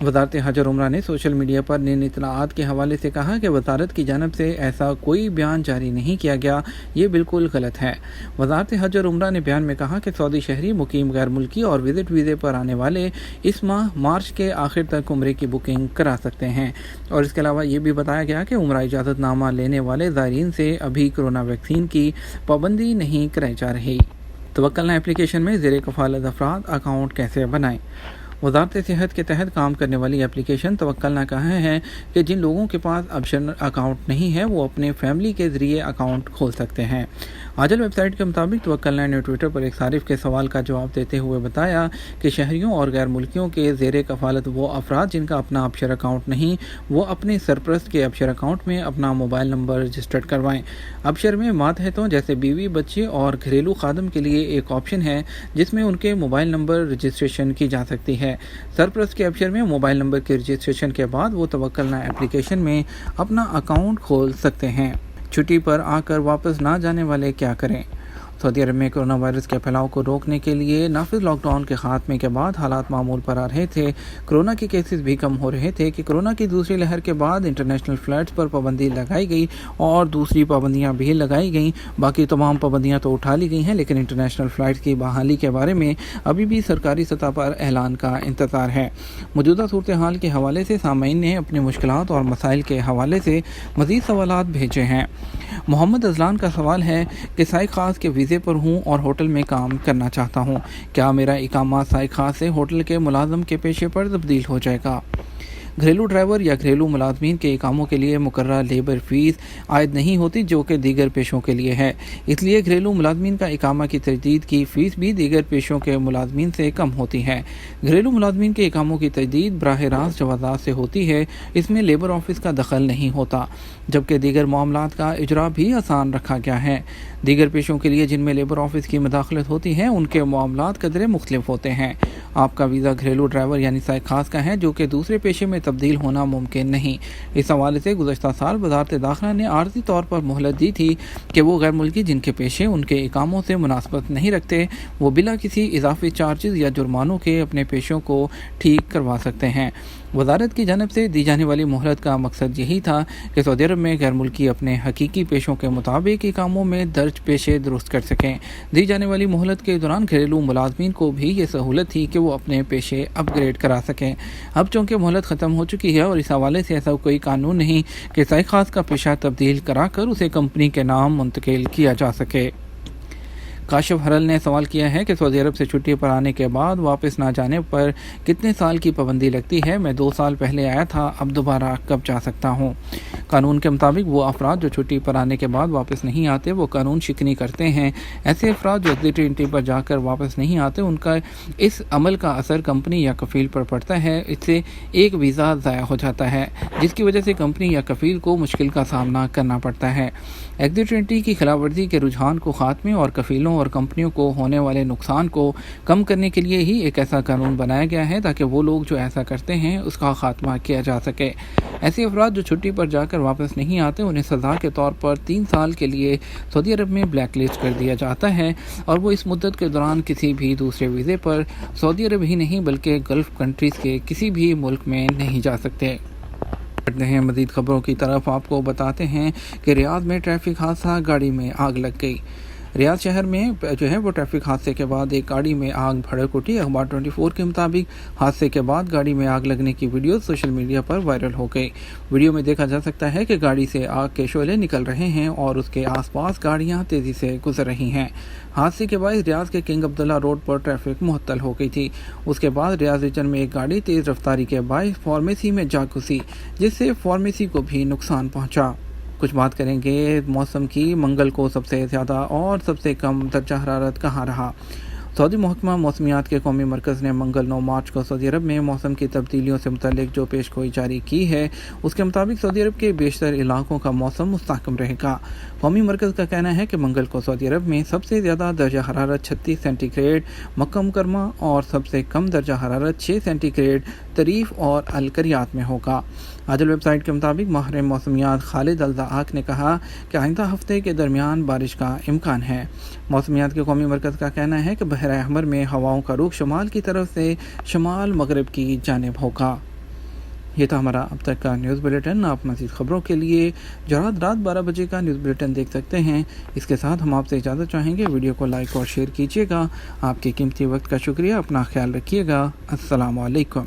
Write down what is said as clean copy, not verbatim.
وزارت حج اور عمرہ نے سوشل میڈیا پر نئی اطلاعات کے حوالے سے کہا کہ وزارت کی جانب سے ایسا کوئی بیان جاری نہیں کیا گیا، یہ بالکل غلط ہے۔ وزارت حج اور عمرہ نے بیان میں کہا کہ سعودی شہری مقیم غیر ملکی اور وزٹ ویزے پر آنے والے اس ماہ مارچ کے آخر تک عمرے کی بکنگ کرا سکتے ہیں، اور اس کے علاوہ یہ بھی بتایا گیا کہ عمرہ اجازت نامہ لینے والے زائرین سے ابھی کرونا ویکسین کی پابندی نہیں کرائی جا رہی۔ توکلنا اپلیکیشن میں زیر کفالت افراد اکاؤنٹ کیسے بنائیں؟ وزارت صحت کے تحت کام کرنے والی اپلیکیشن توکلنا کہا ہے کہ جن لوگوں کے پاس آپشنل اکاؤنٹ نہیں ہے وہ اپنے فیملی کے ذریعے اکاؤنٹ کھول سکتے ہیں۔ آجل ویب سائٹ کے مطابق توکلنا نے ٹویٹر پر ایک صارف کے سوال کا جواب دیتے ہوئے بتایا کہ شہریوں اور غیر ملکیوں کے زیر کفالت وہ افراد جن کا اپنا آبشر اکاؤنٹ نہیں، وہ اپنے سرپرست کے آبشر اکاؤنٹ میں اپنا موبائل نمبر رجسٹرڈ کروائیں۔ آبشر میں ماتحتوں جیسے بیوی، بچے اور گھریلو خادم کے لیے ایک آپشن ہے جس میں ان کے موبائل نمبر رجسٹریشن کی جا سکتی ہے۔ سرپرست کے آبشر میں موبائل نمبر کے رجسٹریشن کے بعد وہ توکلنا اپلیکیشن میں اپنا اکاؤنٹ کھول سکتے ہیں۔ چھٹی پر آ کر واپس نہ جانے والے کیا کریں؟ سعودی عرب میں کرونا وائرس کے پھیلاؤ کو روکنے کے لیے نافذ لاک ڈاؤن کے خاتمے کے بعد حالات معمول پر آ رہے تھے۔ کرونا کے کیسز بھی کم ہو رہے تھے کہ کرونا کی دوسری لہر کے بعد انٹرنیشنل فلائٹس پر پابندی لگائی گئی اور دوسری پابندیاں بھی لگائی گئیں۔ باقی تمام پابندیاں تو اٹھا لی گئی ہیں، لیکن انٹرنیشنل فلائٹس کی بحالی کے بارے میں ابھی بھی سرکاری سطح پر اعلان کا انتظار ہے۔ موجودہ صورتحال کے حوالے سے سامعین نے اپنی مشکلات اور مسائل کے حوالے سے مزید سوالات بھیجے ہیں۔ محمد ازلان کا سوال ہے کہ سائق خاص کے ویزے پر ہوں اور ہوٹل میں کام کرنا چاہتا ہوں، کیا میرا اقامہ سائق خاص سے ہوٹل کے ملازم کے پیشے پر تبدیل ہو جائے گا؟ گھریلو ڈرائیور یا گھریلو ملازمین کے اقاموں کے لیے مقررہ لیبر فیس عائد نہیں ہوتی جو کہ دیگر پیشوں کے لیے ہے، اس لیے گھریلو ملازمین کا اقامہ کی تجدید کی فیس بھی دیگر پیشوں کے ملازمین سے کم ہوتی ہے۔ گھریلو ملازمین کے اقاموں کی تجدید براہ راست جوازات سے ہوتی ہے، اس میں لیبر آفس کا دخل نہیں ہوتا، جبکہ دیگر معاملات کا اجرا بھی آسان رکھا گیا ہے۔ دیگر پیشوں کے لیے جن میں لیبر آفس کی مداخلت ہوتی ہے ان کے معاملات قدرے مختلف ہوتے ہیں۔ آپ کا ویزا گھریلو ڈرائیور یعنی سائق خاص کا ہے جو کہ دوسرے پیشے میں تبدیل ہونا ممکن نہیں۔ اس حوالے سے گزشتہ سال وزارت داخلہ نے عارضی طور پر مہلت دی تھی کہ وہ غیر ملکی جن کے پیشے ان کے اقاموں سے مناسبت نہیں رکھتے وہ بلا کسی اضافی چارجز یا جرمانوں کے اپنے پیشوں کو ٹھیک کروا سکتے ہیں۔ وزارت کی جانب سے دی جانے والی مہلت کا مقصد یہی تھا کہ سعودی عرب میں غیر ملکی اپنے حقیقی پیشوں کے مطابق اقاموں میں درج پیشے درست کر سکیں۔ دی جانے والی مہلت کے دوران گھریلو ملازمین کو بھی یہ سہولت تھی کہ وہ اپنے پیشے اپ گریڈ کرا سکیں۔ اب چونکہ مہلت ختم ہو چکی ہے اور اس حوالے سے ایسا کوئی قانون نہیں کہ سائق خاص کا پیشہ تبدیل کرا کر اسے کمپنی کے نام منتقل کیا جا سکے۔ کاشف ہرل نے سوال کیا ہے کہ سعودی عرب سے چھٹی پر آنے کے بعد واپس نہ جانے پر کتنے سال کی پابندی لگتی ہے؟ میں 2 سال پہلے آیا تھا، اب دوبارہ کب جا سکتا ہوں؟ قانون کے مطابق وہ افراد جو چھٹی پر آنے کے بعد واپس نہیں آتے وہ قانون شکنی کرتے ہیں۔ ایسے افراد جو ایگزٹ انٹری پر جا کر واپس نہیں آتے ان کا اس عمل کا اثر کمپنی یا کفیل پر پڑتا ہے، اس سے ایک ویزا ضائع ہو جاتا ہے جس کی وجہ سے کمپنی یا کفیل کو مشکل کا سامنا کرنا پڑتا ہے۔ ایگزٹ انٹری کی خلاف ورزی کے رجحان کو خاتمے اور کفیلوں اور کمپنیوں کو ہونے والے نقصان کو کم کرنے کے لیے ہی ایک ایسا قانون بنایا گیا ہے تاکہ وہ لوگ جو ایسا کرتے ہیں اس کا خاتمہ کیا جا سکے۔ ایسے افراد جو چھٹی پر جا کر واپس نہیں آتے انہیں سزا کے طور پر 3 سال کے لیے سعودی عرب میں بلیک لسٹ کر دیا جاتا ہے اور وہ اس مدت کے دوران کسی بھی دوسرے ویزے پر سعودی عرب ہی نہیں بلکہ گلف کنٹریز کے کسی بھی ملک میں نہیں جا سکتے۔ بڑھتے ہیں مزید خبروں کی طرف، آپ کو بتاتے ہیں کہ ریاض میں ٹریفک حادثہ، گاڑی میں آگ لگ گئی۔ ریاض شہر میں وہ ٹریفک حادثے کے بعد ایک گاڑی میں آگ بھڑک اٹھی۔ اخبار 24 کے مطابق حادثے کے بعد گاڑی میں آگ لگنے کی ویڈیو سوشل میڈیا پر وائرل ہو گئی۔ ویڈیو میں دیکھا جا سکتا ہے کہ گاڑی سے آگ کے شعلے نکل رہے ہیں اور اس کے آس پاس گاڑیاں تیزی سے گزر رہی ہیں۔ حادثے کے باعث ریاض کے کنگ عبداللہ روڈ پر ٹریفک معطل ہو گئی تھی۔ اس کے بعد ریاض ریجن میں ایک گاڑی تیز رفتاری کے باعث فارمیسی میں جا گھسی جس سے فارمیسی کو بھی نقصان پہنچا۔ کچھ بات کریں گے موسم کی۔ منگل کو سب سے زیادہ اور سب سے کم درجہ حرارت کہاں رہا؟ سعودی محکمہ موسمیات کے قومی مرکز نے منگل 9 مارچ کو سعودی عرب میں موسم کی تبدیلیوں سے متعلق جو پیش گوئی جاری کی ہے اس کے مطابق سعودی عرب کے بیشتر علاقوں کا موسم مستحکم رہے گا۔ قومی مرکز کا کہنا ہے کہ منگل کو سعودی عرب میں سب سے زیادہ درجہ حرارت 36 سینٹی گریڈ مکہ مکرمہ اور سب سے کم درجہ حرارت 6 سینٹی گریڈ طریف اور القریات میں ہوگا۔ عاجل ویب سائٹ کے مطابق ماہر موسمیات خالد الزعاق نے کہا کہ آئندہ ہفتے کے درمیان بارش کا امکان ہے۔ موسمیات کے قومی مرکز کا کہنا ہے کہ بحیرہ احمر میں ہواؤں کا رخ شمال کی طرف سے شمال مغرب کی جانب ہوگا۔ یہ تھا ہمارا اب تک کا نیوز بلیٹن. آپ مزید خبروں کے لیے جو رات 12 بجے کا نیوز بلیٹن دیکھ سکتے ہیں. اس کے ساتھ ہم آپ سے اجازت چاہیں گے. ویڈیو کو لائک اور شیئر کیجیے گا. آپ کے قیمتی وقت کا شکریہ. اپنا خیال رکھیے گا. السلام علیکم.